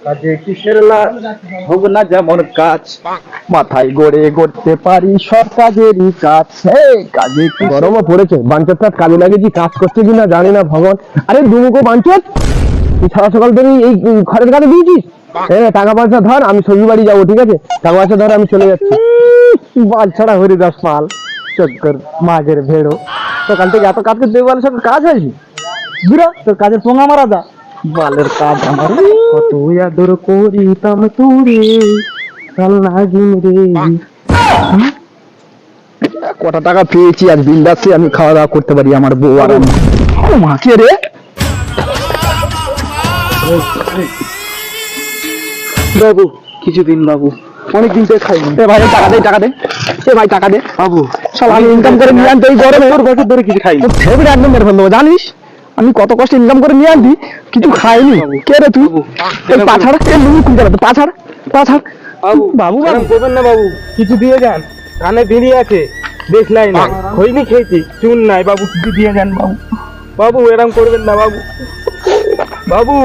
কাজে কিসের লাজ, হোক না যেমন কাজ, মাথায় গড়ে গড়তে পারি সব কাজেরই কাজ। কাজে কি গরমও পড়েছে, বাঞ্চতটা কাজে লাগিয়েছি, কাজ করছে কিনা জানি না ভগবান। আরে দুমুখো বাঞ্চত, তুই সারা সকাল থেকে এই ঘরের কাজে দিয়েছিস? টাকা পয়সা ধর, আমি শ্বশুর বাড়ি যাবো, ঠিক আছে? টাকা পয়সা ধর, আমি চলে যাচ্ছি। বাল ছাড়া হরিদাস পাল, চক্কর মাগের ভেড়ো, সকাল থেকে এত কাজ করতে বলে সব কাজ হয়নি। বুড়া তোর কাজের পোঙা মারা দা, বালের কাজ আমার কত আদর করিতাম তোরে, কাল লাগিন রে। কটা টাকা পেয়েছি, আজ বিন্দাসে আমি খাওয়া দাওয়া করতে পারি, আমার বউ আর আমি। মাকে রে, বাবু কিছুদিন বাবু, অনেকদিন থেকে খাইনি। এ ভাই টাকা দে, টাকা দে, এ ভাই টাকা দে বাবু শালা, আমি ইনকাম করে নিয়ে আনতে এই গরমে তোর বছর ধরে কিছু খাইনি। তোর ফেভারিট একদম মেরে ফেলবো, জানিস? আমি কত কষ্ট ইনকাম করে নিয়ে আনছি, কিছু খাইনি। কে রে তুই? এই পাছাড়া, এই লুঙ্গি খুলতে পারতো, পাছাড় পাছাড়। বাবু বাবু এরকম করবেন না বাবু, কিছু দিয়ে যান। কানে বেরিয়ে আছে, দেখলাই না, খৈনি খেয়েছি, চুন নাই বাবু, কিছু দিয়ে যান বাবু। বাবু এরকম করবেন না বাবু, বাবু